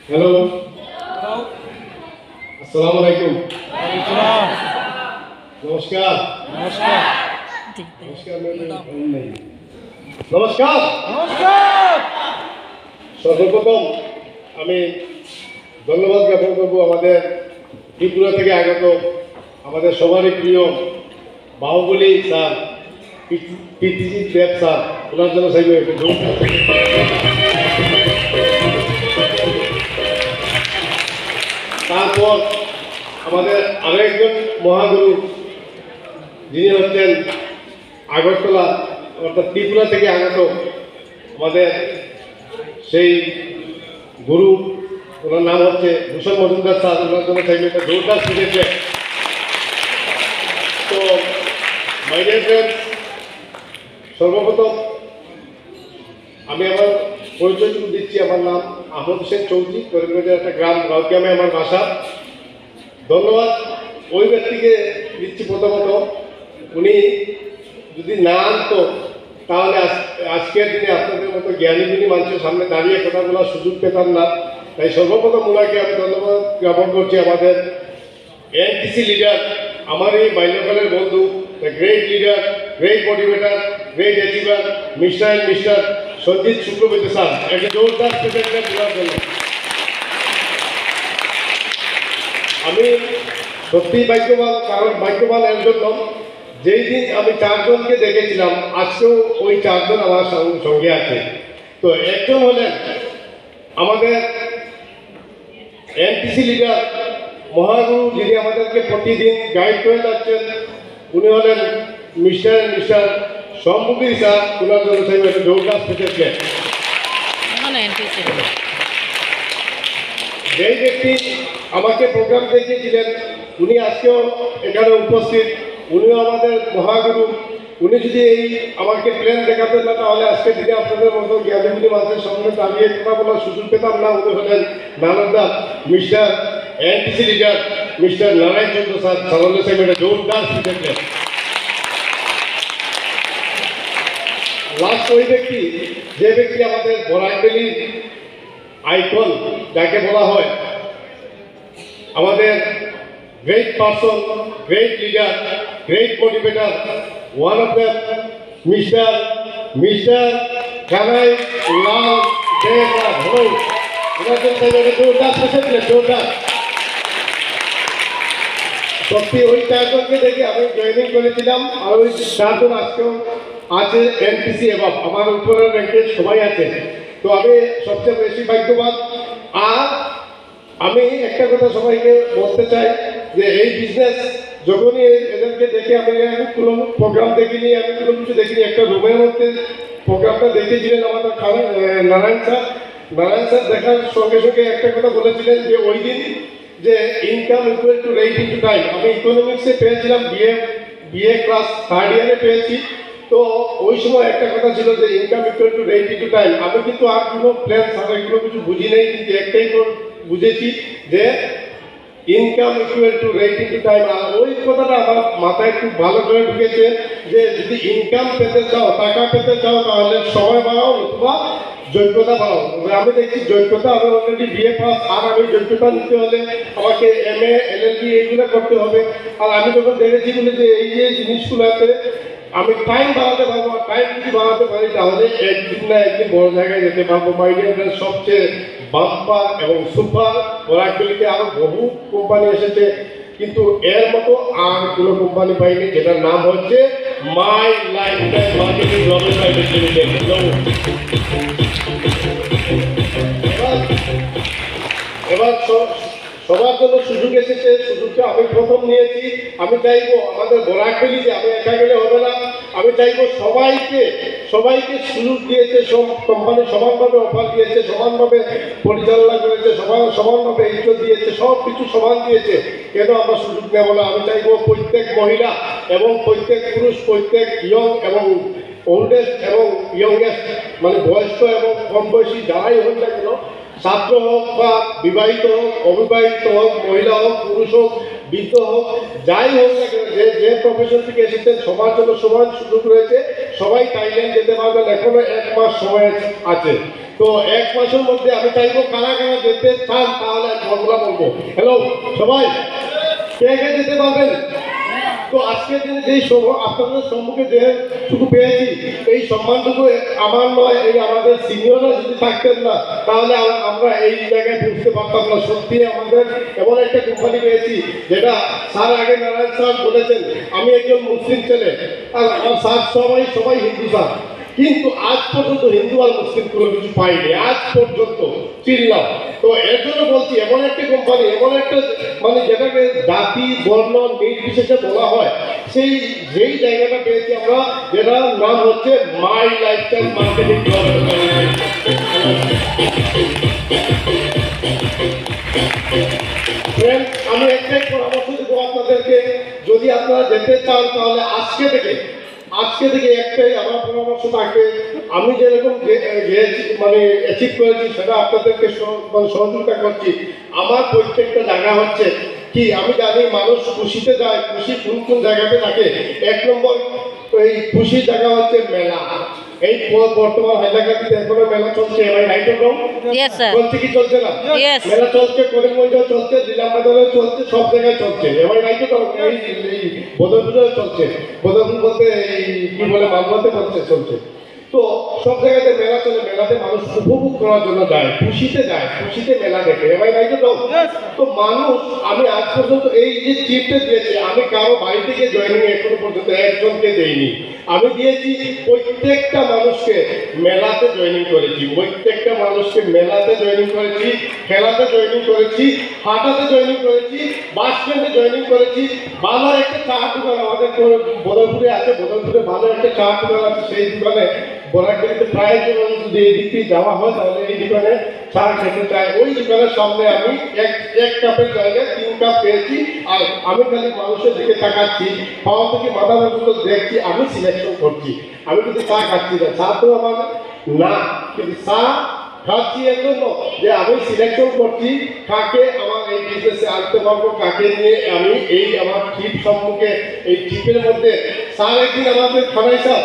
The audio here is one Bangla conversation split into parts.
হ্যালো, আসসালামু আলাইকুম। নমস্কার। নমস্কার। নমস্কার। সর্বপ্রথম আমি ধন্যবাদ জ্ঞাপন করব আমাদের ত্রিপুরা থেকে আগত আমাদের সবারই প্রিয় বাহুবলী স্যার পিতিজিৎ দেব স্যার, ওনার জন্য চাইব একটু তারপর আমাদের আরো একজন মহাগুরু, যিনি হচ্ছেন আগরতলা অর্থাৎ ত্রিপুরা থেকে আগত আমাদের সেই গুরু, ওনার নাম হচ্ছে ভূষণ মজুমদার স্যার, ওনার জন্য চাইবে একটা জোরদার শিখেছে। তো মাই ডিয়ার ফ্রেন্ড, সর্বপ্রথম আমি আমার পরিচয়টুকু দিচ্ছি। আমার নাম আহমদ হোসেন চৌধুরী, করিমগঞ্জের একটা গ্রাম গাউকিয়ামে আমার বাসা। ধন্যবাদ ওই ব্যক্তিকে দিচ্ছি প্রথমত, উনি যদি না আনতো তাহলে আজকের দিনে আপনাদের মতো জ্ঞানীগুণী মানুষের সামনে দাঁড়িয়ে কথা বলার সুযোগ পেতাম না। তাই সর্বপ্রথম ওনাকে আমি ধন্যবাদ জ্ঞাপন করছি। আমাদের এনটিসি লিডার, আমার এই বাল্যকালের বন্ধু, the great leader, great motivator, great achiever, mister Sanjit Shuklabaidya sir, একটা জোরদার প্রেজেন্টার দেওয়ার জন্য। আমি সত্যিই ভাগ্যবান, কারণ ভাগ্যবান এর জন্য যেই দিন আমি চারজনকে দেখেছিলাম, আজকেও ওই চারজন আমার সঙ্গে আছে। তো একজন হলেন আমাদের এনটিসি লিডার, মহাগুরু, যিনি আমাদেরকে প্রতিদিন গাইড করে যাচ্ছেন, উনি হলেন মিস্টার সম্মুখী স্যার, ওনার জন্য চাইব একটা জোরদার পেতেছেন। যেই ব্যক্তি আমাকে প্রোগ্রাম দেখিয়েছিলেন, উনি আজকেও এখানে উপস্থিত, উনিও আমাদের মহাগুরু। উনি যদি এই আমাকে প্ল্যান দেখাতেন না, তাহলে আজকে দিনে আপনাদের মতো জ্ঞানীগুলি মানুষের সঙ্গে দাঁড়িয়ে কথা বলার সুযোগ পেতাম না। উনি হলেন নানন্দা mister NTC leader, mister Narayan Chandra sir, সাধারণ সাহেব একটা জোরদার দেখলেন। লাস্ট ওই ব্যক্তি, যে ব্যক্তি আমাদের বরাকবেলির আইকন যাকে বলা হয়, আমাদের great person, great leader, great motivator, one of them mister Kanai Lal De sir. Hello, জোরদার। সত্যি ওই চারজনকে দেখে আমি জয়েনিং করেছিলাম, আর ওই চারজন আজকেও আছে এনটিসি এবং আমার উপরের র্যাঙ্কে সবাই আছে। তো আমি সবচেয়ে বেশি ভাগ্যবান। আর আমি একটা কথা সবাইকে বলতে চাই যে এই বিজনেস যখনই এদেরকে দেখে আমি কোনো প্রোগ্রাম দেখিনি, আমি কোনো কিছু দেখিনি, একটা রুমের মধ্যে প্রোগ্রামটা দেখেছিলেন আমাদের নারায়ণ স্যার দেখার সঙ্গে সঙ্গে একটা কথা বলেছিলেন যে ওই দিন যে income equal to rate into time. আমি ইকোনমিক্সে পেয়েছিলাম, বিএ ক্লাস 3rd ইয়ারে পেয়েছি। তো ওই সময় একটা কথা ছিল যে income equal to rate into time. আমি কিন্তু আর কোনো প্ল্যান ছাড়া এগুলো কিছু বুঝি নেই, কিন্তু একটাই বুঝেছি যে income equal to rate into time. আর ওই কথাটা আমার মাথায় খুব ভালো করে ঢুকেছে যে যদি ইনকাম পেতে চাও, টাকা পেতে চাও, তাহলে সময় বাড়াও অথবা যোগ্যতা বাড়াও। আমি দেখছি যোগ্যতা, আমি অলরেডি বিএ পাস, আর আমি যোগ্যতা নিতে হলে আমাকে MA LLB এইগুলো করতে হবে। আর আমি যখন দেখেছি বলে যে এই যে জিনিসগুলো আছে, আমি টাইম বাড়াতে পারবো। আর টাইম যদি বাড়াতে পারি তাহলে একদিন না একদিন বড় জায়গায় যেতে পারবো। মাই ডিয়ার ফ্রেন্ড, সবচেয়ে বাম্পার এবং সুপার ওরাকবেলিতে আরও বহু কোম্পানি এসেছে, কিন্তু এর মতো আর কোনো কোম্পানি পাইনি, যেটার নাম হচ্ছে মাই lifestyle marketing global private limited. এবার সবার জন্য সুযোগ এসেছে, সুযোগটা আমি প্রথম নিয়েছি। আমি চাইবো আমাদের বরাকবেলিতে, আমি একা গেলে হবে না, আমি চাইবো সবাইকে সুযোগ দিয়েছে, সব কোম্পানি সমানভাবে অফার দিয়েছে, সমানভাবে পরিচালনা করেছে, সমানভাবে ইজ্জত দিয়েছে, সব কিছু সমান দিয়েছে। কেন আমরা সুযোগ নেব না? আমি চাইবো প্রত্যেক মহিলা এবং প্রত্যেক পুরুষ, প্রত্যেক ইয়ং এবং ওল্ডেস্ট এবং ইয়ংগেস্ট, মানে বয়স্ক এবং কম বয়সী যারাই হোক না কেন, ছাত্র হোক বা বিবাহিত হোক, অবিবাহিত হোক, মহিলা হোক, পুরুষ হোক, বৃদ্ধ হোক, যাই হোক না কেন, যে প্রফেশন থেকে এসেছেন সবার জন্য সমান সুযোগ রয়েছে। সবাই থাইল্যান্ড যেতে পারবেন, এখনো 1 মাস সময় আছে। তো 1 মাসের মধ্যে আমি চাইবো কারা কারা যেতে চান, তাহলে ফর্মুলা বলবো। হ্যালো সবাই, কে কে যেতে পারবেন? তো আজকের দিনে যেই আপনাদের সম্মুখে যেটুকু পেয়েছি, এই সম্মানটুকু আমার নয়, এই আমাদের সিনিয়ররা যদি থাকতেন না, তাহলে আমরা এই জায়গায় পৌঁছতে পারতাম না। সত্যি আমাদের এমন একটা কোম্পানি পেয়েছি, যেটা স্যার আগে নারায়ণ স্যার বলেছেন, আমি একজন মুসলিম ছেলে আর আমার স্যার সবাই হিন্দু স্যার, কিন্তু আজ পর্যন্ত হিন্দু আর মুসলিম কোনো কিছু পাইনি, আজ পর্যন্ত চিনলাম। তো এর জন্য বলছি, এমন একটা কোম্পানি, এমন একটা মানে যেটাকে জাতি বর্ণ নির্বিশেষে বলা হয়, যেই জায়গাটা পেয়েছি আমরা, যেটার নাম হচ্ছে মাই লাইফস্টাইল মার্কেটিং। আমি একটাই পরামর্শ দেবো আপনাদেরকে, যদি আপনারা যেতে চান তাহলে আজকে থেকে একটাই আমার পরামর্শ থাকবে, আমি যেরকম মানে অ্যাচিভ করেছি সেটা আপনাদেরকে সহযোগিতা করছি। আমার প্রত্যেকটা জায়গা হচ্ছে কি, আমি জানি মানুষ খুশিতে যায়, খুশি কোন জায়গাতে থাকে। 1 নম্বর এই খুশির জায়গা হচ্ছে মেলা। এই বর্তমান হাইলাকান্দিতে এখনো মেলা চলছে, এবার রাইট রকম চলছে কি চলছে না? মেলা চলছে, করিমগঞ্জেও চলছে, দিলামবাজারেও চলছে, সব জায়গায় চলছে, এবার রাইট রকম। এই বদরপুরেও চলছে, বদরপুর বলতে এই কি বলে মালবাতে চলছে। তো সব জায়গাতে মেলা চলে, মেলাতে মানুষ উপভোগ করার জন্য যায়, খুশিতে মেলা দেখে, এবার রাইট রকম। তো মানুষ, আমি আজ পর্যন্ত এই যে ট্রিপটা দিয়েছি, আমি কারো বাড়ি থেকে জয়েনিং এখনো পর্যন্ত একজনকে দেইনি। আমি দিয়েছি প্রত্যেকটা মানুষকে মেলাতে জয়েনিং করেছি, প্রত্যেকটা মানুষকে মেলাতে জয়েনিং করেছি, খেলাতে জয়েনিং করেছি, হাঁটাতে জয়েনিং করেছি, বাস স্ট্যান্ডে জয়েনিং করেছি। ভালো একটা চা দোকান আমাদের বদরপুরে আছে, বদরপুরে ভালো একটা চা দোকান আছে, সেই দোকানে বরাকগিরিতে প্রায় যদি এই দিক থেকে যাওয়া হয় তাহলে এই দোকানে চা খেতে চাই। ওই দোকানের সামনে আমি এক কাপের জায়গায় 3 কাপ পেয়েছি, আর আমি খালি মানুষের দিকে তাকাচ্ছি, পাওয়া থেকে মাথা পর্যন্ত দেখছি, আমি সিলেকশন করছি। আমি কিন্তু চা খাচ্ছি না, চা তো আমার না, কিন্তু চা খাচ্ছি এর জন্য যে আমি সিলেকশন করছি কাকে আমার এই বিজনেসে আনতে পারবো, কাকে নিয়ে আমি এই আমার ট্রিপ সম্মুখে, এই ট্রিপের মধ্যে। স্যার একদিন আমাদের খানাই স্যার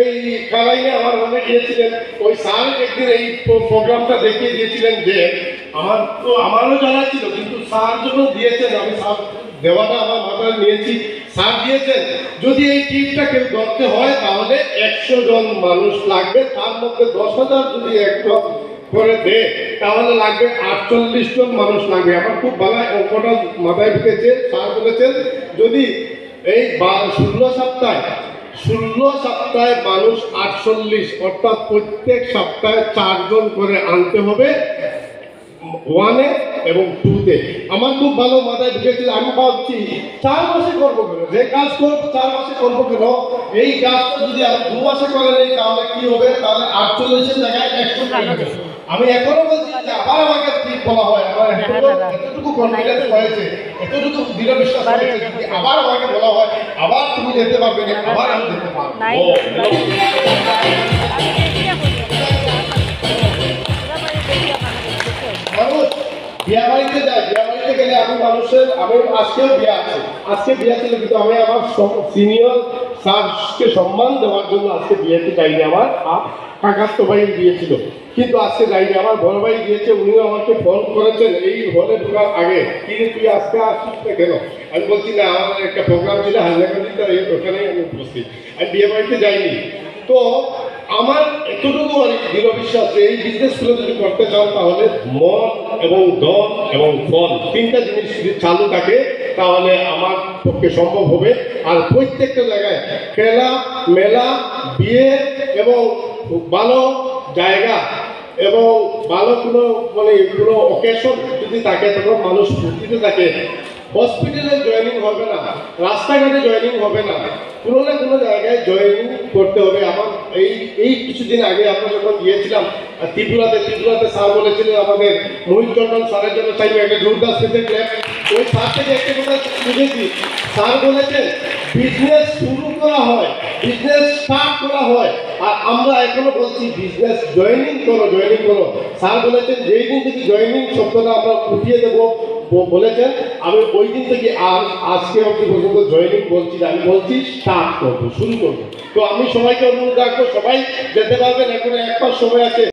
এই খেলাইনে আমার মনে গিয়েছিলেন, ওই স্যার একদিন এই প্রোগ্রামটা দেখিয়ে দিয়েছিলেন, যে আমারও জানা ছিল, কিন্তু স্যার যখন দিয়েছেন, আমি স্যার দেওয়াটা আমার মাথায় নিয়েছি, স্যার দিয়েছেন যদি এই ট্রিপটা কেউ ধরতে হয় তাহলে 100 জন মানুষ লাগবে, তার মধ্যে 10,000 যদি একজন করে দেয় তাহলে লাগবে 48 জন মানুষ লাগবে। আমার খুব ভালো অঙ্কটা মাথায় ঢুকেছে। স্যার বলেছেন যদি এই 16 সপ্তাহে মানুষ 48, অর্থাৎ প্রত্যেক সপ্তাহে 4 জন করে আনতে হবে 1-এ এবং 2-তে। আমার খুব ভালো মাথায় ঢুকেছিল, আমি ভাবছি 4 মাসে করবো কেন, যে কাজ করবো 4 মাসে করবো কেন, এই কাজটা যদি আমি 2 মাসে করে নেই তাহলে কি হবে, তাহলে 48-এর জায়গায় 100 হবে। আমি এখনো বলছি যে আবার আমাকে ঠিক বলা হয়, আমার এতটুকু কনফিডেন্স হয়েছে, এতটুকু দৃঢ় বিশ্বাস হয়েছে, যদি আবার আমাকে বলা হয় আবার তুমি যেতে পারবে না, আবার আমি যেতে পারবো। মানুষ বিয়া বাড়িতে যায়, বিয়া বাড়িতে গেলে আমি আজকেও বিয়া আছে, আজকে বিয়া ছিল, কিন্তু আমি আমার সিনিয়র স্যারকে সম্মান দেওয়ার জন্য আজকে বিয়েতে যাইনি। আমার কাকাতো ভাই দিয়েছিল, কিন্তু আজকে যাইনি, আমার বড় ভাই গিয়েছে, উনিও আমাকে ফোন করেছেন এই হলে ঢোকার আগে, কিন্তু তুই আজকে আসছিস না কেন? আমি বলছি না, আমার একটা প্রোগ্রাম ছিল হাজারকান্দিতে, ওখানেই আমি উপস্থিত, আমি বিয়ে বাড়িতে যাইনি। তো আমার এতটুকু দৃঢ় বিশ্বাস যে এই বিজনেসগুলো যদি করতে চাও তাহলে মন এবং ধন এবং ফল 3টা জিনিস যদি চালু থাকে তাহলে আমার পক্ষে সম্ভব হবে। আর প্রত্যেকটা জায়গায় খেলা, মেলা, বিয়ে এবং ভালো জায়গা এবং ভালো কোনো অকেশন যদি থাকে, তখন মানুষ ফুর্তিতে থাকে। হসপিটালে জয়েনিং হবে না, রাস্তাঘাটে জয়েনিং হবে না, কোনো না কোনো জায়গায় জয়েনিং করতে হবে। আমার এই কিছুদিন আগে আমরা যখন গিয়েছিলাম ত্রিপুরাতে স্যার বলেছিলেন আমাদের মোহিত চন্দ্রন স্যারের জন্য চাইবে একটা জোরদার স্পেশাল ক্লাব। ওই স্যার থেকে একটা কথা বুঝেছি, স্যার বলেছেন বিজনেস শুরু করা হয়, বিজনেস স্টার্ট করা হয়, আর আমরা এখনো বলছি বিজনেস জয়েনিং করো। স্যার বলেছেন যেই দিন থেকে জয়েনিং শব্দটা আমরা উঠিয়ে দেবো, বলেছেন, আমি ওই দিন থেকে আজকে অবধি পর্যন্ত জয়েনিং বলছি না, আমি বলছি স্টার্ট করবো, শুরু করবো। তো আমি সবাইকে অনুরোধ রাখবো, সবাই যেতে পারবেন, এখন 1 মাস সময় আছে।